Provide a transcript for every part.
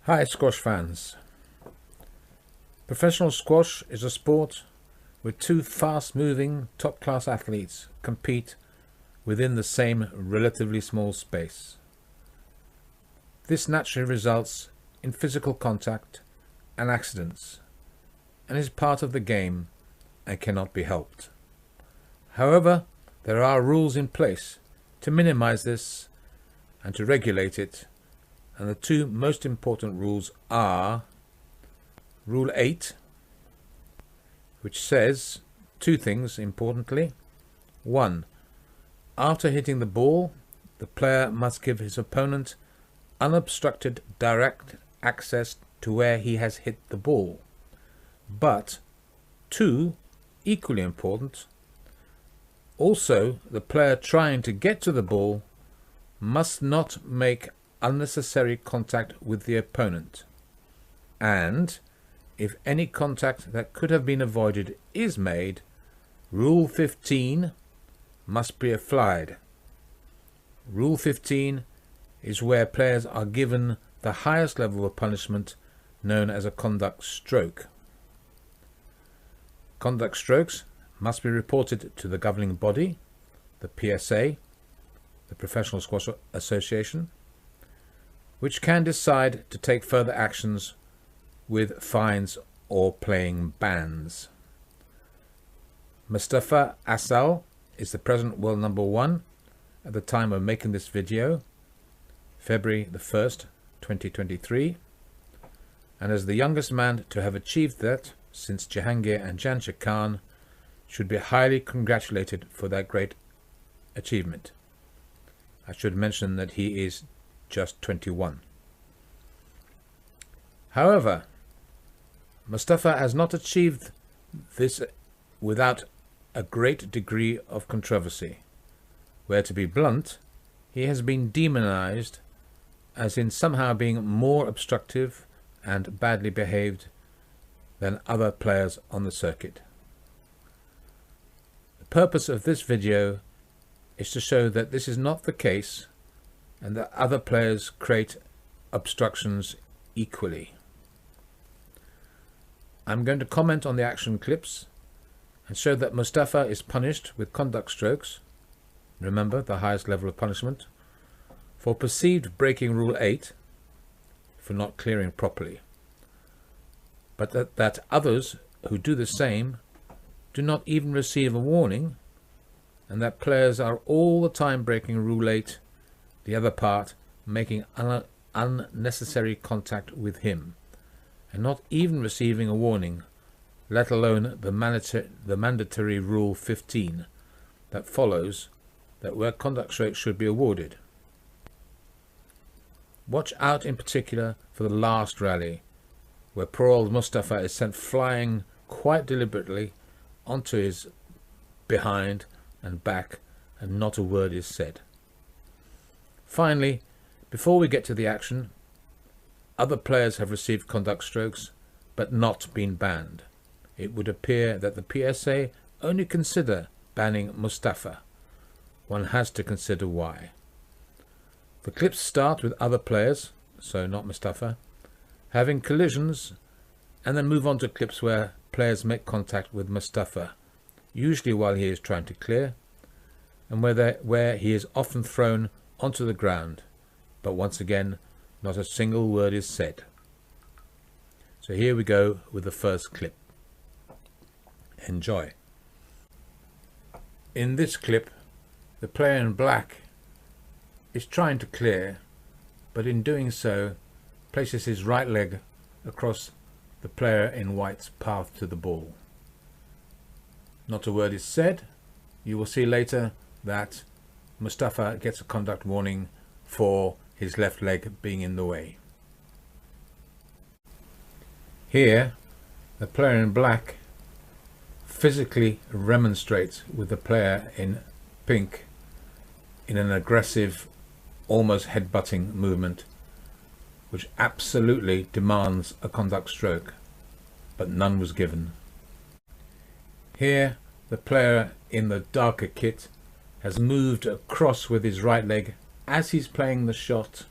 Hi squash fans. Professional squash is a sport where two fast-moving, top-class athletes compete within the same relatively small space. This naturally results in physical contact and accidents, and is part of the game and cannot be helped. However, there are rules in place to minimize this and to regulate it, and the two most important rules are Rule 8, which says two things importantly. 1. After hitting the ball, the player must give his opponent unobstructed direct access to where he has hit the ball. But 2, equally important, also the player trying to get to the ball must not make unnecessary contact with the opponent, and if any contact that could have been avoided is made, Rule 15 must be applied. Rule 15 is where players are given the highest level of punishment, known as a conduct stroke. Conduct strokes must be reported to the governing body, the PSA, the Professional Squash Association, which can decide to take further actions with fines or playing bans. Mostafa Asal is the present world number 1 at the time of making this video, February the 1st, 2023, and as the youngest man to have achieved that since Jahangir and Janshir Khan, should be highly congratulated for that great achievement. I should mention that he is just 21. However, Mostafa has not achieved this without a great degree of controversy, where, to be blunt, he has been demonized as in somehow being more obstructive and badly behaved than other players on the circuit. The purpose of this video is to show that this is not the case and that other players create obstructions equally. I'm going to comment on the action clips and show that Mostafa is punished with conduct strokes, remember the highest level of punishment, for perceived breaking Rule 8, for not clearing properly, but that others who do the same do not even receive a warning, and that players are all the time breaking Rule 8, the other part making unnecessary contact with him, and not even receiving a warning, let alone the mandatory Rule 15 that follows, that where conduct strokes should be awarded. Watch out in particular for the last rally, where poor old Mostafa is sent flying quite deliberately onto his behind and back, and not a word is said. Finally, before we get to the action, other players have received conduct strokes but not been banned. It would appear that the PSA only consider banning Mostafa. One has to consider why. The clips start with other players, so not Mostafa, having collisions, and then move on to clips where players make contact with Mostafa, usually while he is trying to clear, and where he is often thrown onto the ground, but once again not a single word is said. So here we go with the first clip. Enjoy. In this clip, the player in black is trying to clear, but in doing so places his right leg across the player in white's path to the ball. Not a word is said. You will see later that Mostafa gets a conduct warning for his left leg being in the way. Here, the player in black physically remonstrates with the player in pink in an aggressive, almost headbutting movement, which absolutely demands a conduct stroke, but none was given. Here, the player in the darker kit has moved across with his right leg as he's playing the shot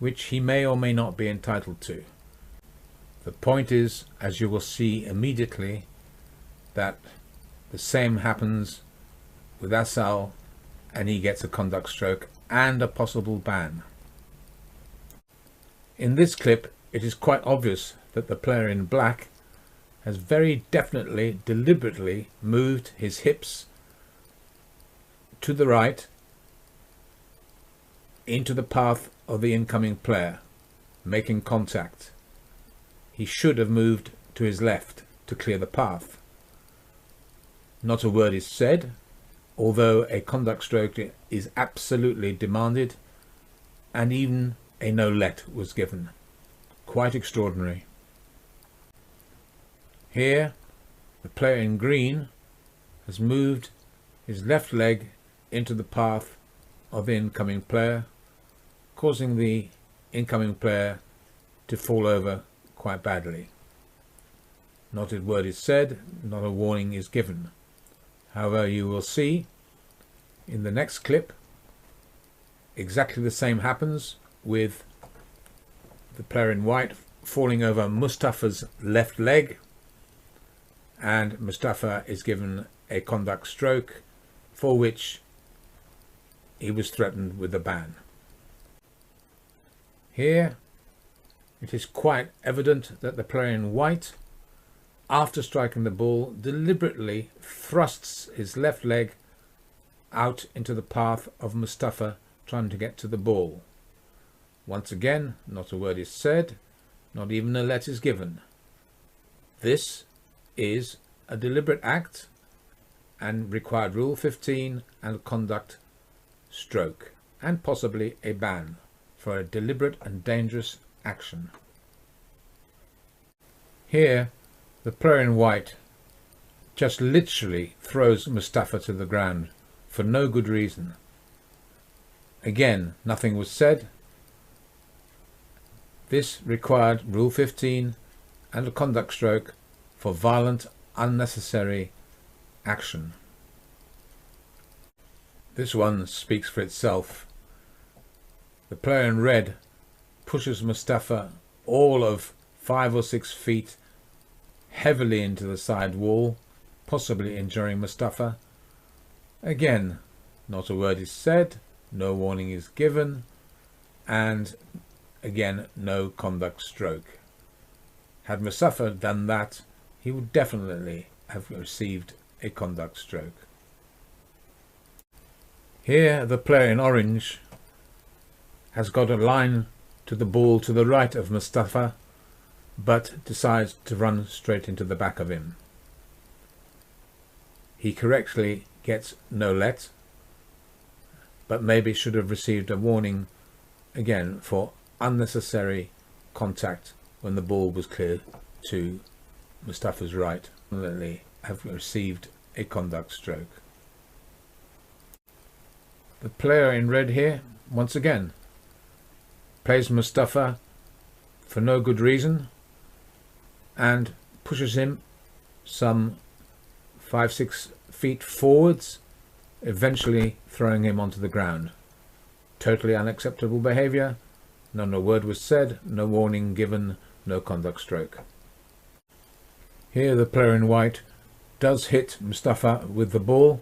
which he may or may not be entitled to. The point is, as you will see immediately, that the same happens with Asal, and he gets a conduct stroke and a possible ban. In this clip, it is quite obvious that the player in black has very definitely, deliberately moved his hips to the right into the path of the incoming player, making contact. He should have moved to his left to clear the path. Not a word is said, although a conduct stroke is absolutely demanded, and even a no-let was given. Quite extraordinary. Here, the player in green has moved his left leg into the path of the incoming player, causing the incoming player to fall over quite badly. Not a word is said, not a warning is given. However, you will see in the next clip exactly the same happens with the player in white falling over Mostafa's left leg, and Mostafa is given a conduct stroke for which he was threatened with a ban. Here it is quite evident that the player in white, after striking the ball, deliberately thrusts his left leg out into the path of Mostafa trying to get to the ball. Once again, not a word is said, not even a let is given. This is a deliberate act and required Rule 15 and a conduct stroke, and possibly a ban for a deliberate and dangerous action. Here, the player in white just literally throws Mostafa to the ground for no good reason. Again, nothing was said. This required Rule 15 and a conduct stroke for violent, unnecessary action. This one speaks for itself. The player in red pushes Mostafa all of 5 or 6 feet heavily into the side wall, possibly injuring Mostafa. Again, not a word is said, no warning is given, and again, no conduct stroke. Had Mostafa done that, he would definitely have received a conduct stroke. Here, the player in orange has got a line to the ball to the right of Mostafa, but decides to run straight into the back of him. He correctly gets no let, but maybe should have received a warning again for unnecessary contact when the ball was clear to Mostafa's right. Definitely have received a conduct stroke. The player in red here, once again, plays Mostafa for no good reason and pushes him some 5-6 feet forwards, eventually throwing him onto the ground. Totally unacceptable behaviour. Not a word was said, no warning given, no conduct stroke. Here the player in white does hit Mostafa with the ball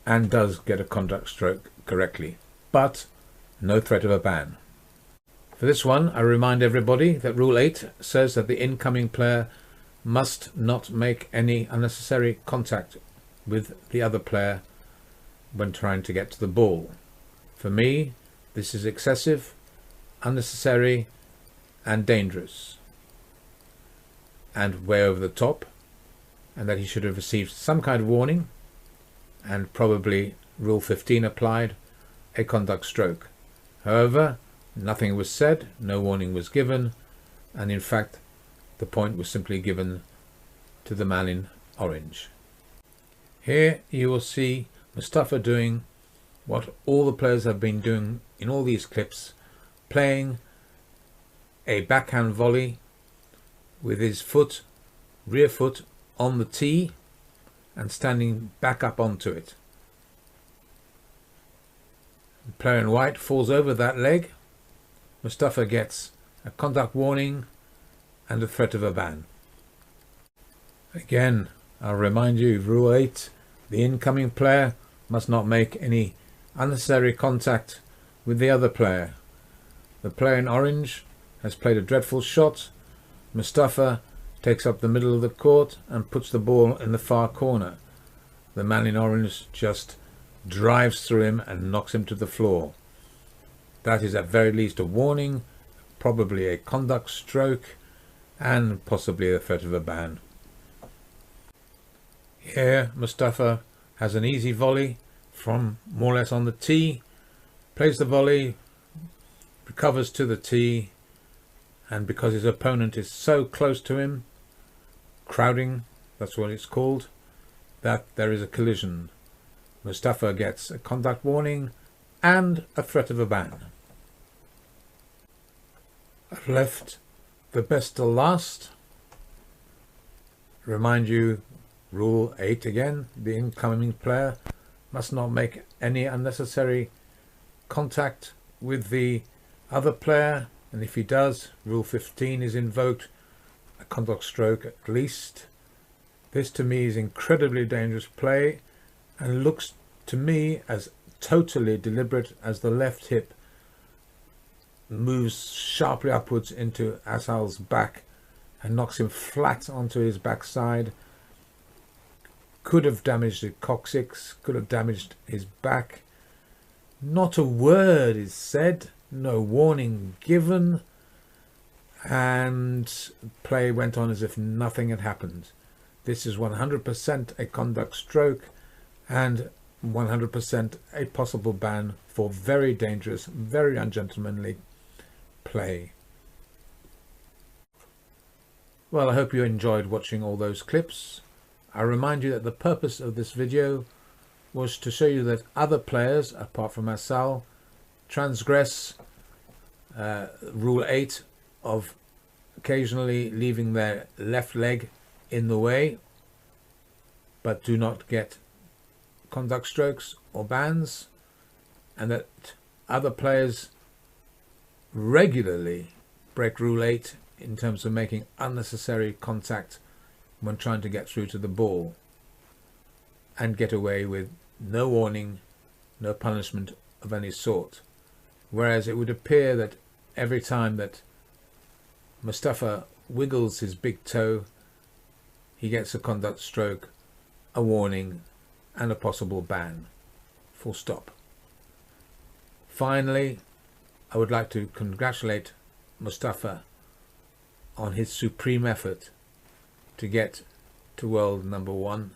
and does get a conduct stroke correctly, but no threat of a ban. For this one, I remind everybody that Rule 8 says that the incoming player must not make any unnecessary contact with the other player when trying to get to the ball. For me, this is excessive, unnecessary and dangerous, and way over the top, and that he should have received some kind of warning, and probably Rule 15 applied, a conduct stroke. However, nothing was said, no warning was given, and in fact the point was simply given to the man in orange. Here you will see Mostafa doing what all the players have been doing in all these clips, playing a backhand volley with his foot, rear foot, on the tee and standing back up onto it. The player in white falls over that leg Mostafa gets a contact warning and a threat of a ban. Again, I'll remind you, Rule 8, the incoming player must not make any unnecessary contact with the other player. The player in orange has played a dreadful shot. Mostafa takes up the middle of the court and puts the ball in the far corner. The man in orange just drives through him and knocks him to the floor. That is at very least a warning, probably a conduct stroke, and possibly a threat of a ban. Here Mostafa has an easy volley from more or less on the tee, plays the volley, recovers to the tee, and because his opponent is so close to him, crowding, that's what it's called, that there is a collision. Mostafa gets a contact warning and a threat of a ban. I've left the best till last. Remind you, Rule 8 again, the incoming player must not make any unnecessary contact with the other player, and if he does, Rule 15 is invoked, a contact stroke at least. This to me is incredibly dangerous play and looks to me as totally deliberate as the left hip moves sharply upwards into Asal's back and knocks him flat onto his backside. Could have damaged the coccyx, could have damaged his back. Not a word is said, no warning given, and play went on as if nothing had happened. This is 100% a conduct stroke and 100% a possible ban for very dangerous, very ungentlemanly play. Well, I hope you enjoyed watching all those clips. I remind you that the purpose of this video was to show you that other players, apart from Asal, transgress Rule 8 of occasionally leaving their left leg in the way, but do not get conduct strokes or bans, and that other players regularly break Rule 8 in terms of making unnecessary contact when trying to get through to the ball and get away with no warning, no punishment of any sort. Whereas it would appear that every time that Mostafa wiggles his big toe, he gets a conduct stroke, a warning, and a possible ban. Full stop. Finally, I would like to congratulate Mostafa on his supreme effort to get to world #1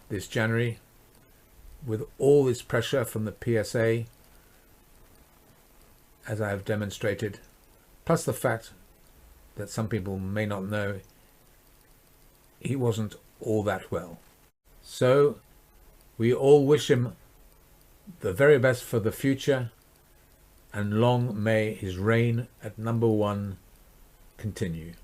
this January, with all this pressure from the PSA, as I have demonstrated, plus the fact that some people may not know he wasn't all that well. So we all wish him the very best for the future, and long may his reign at #1 continue.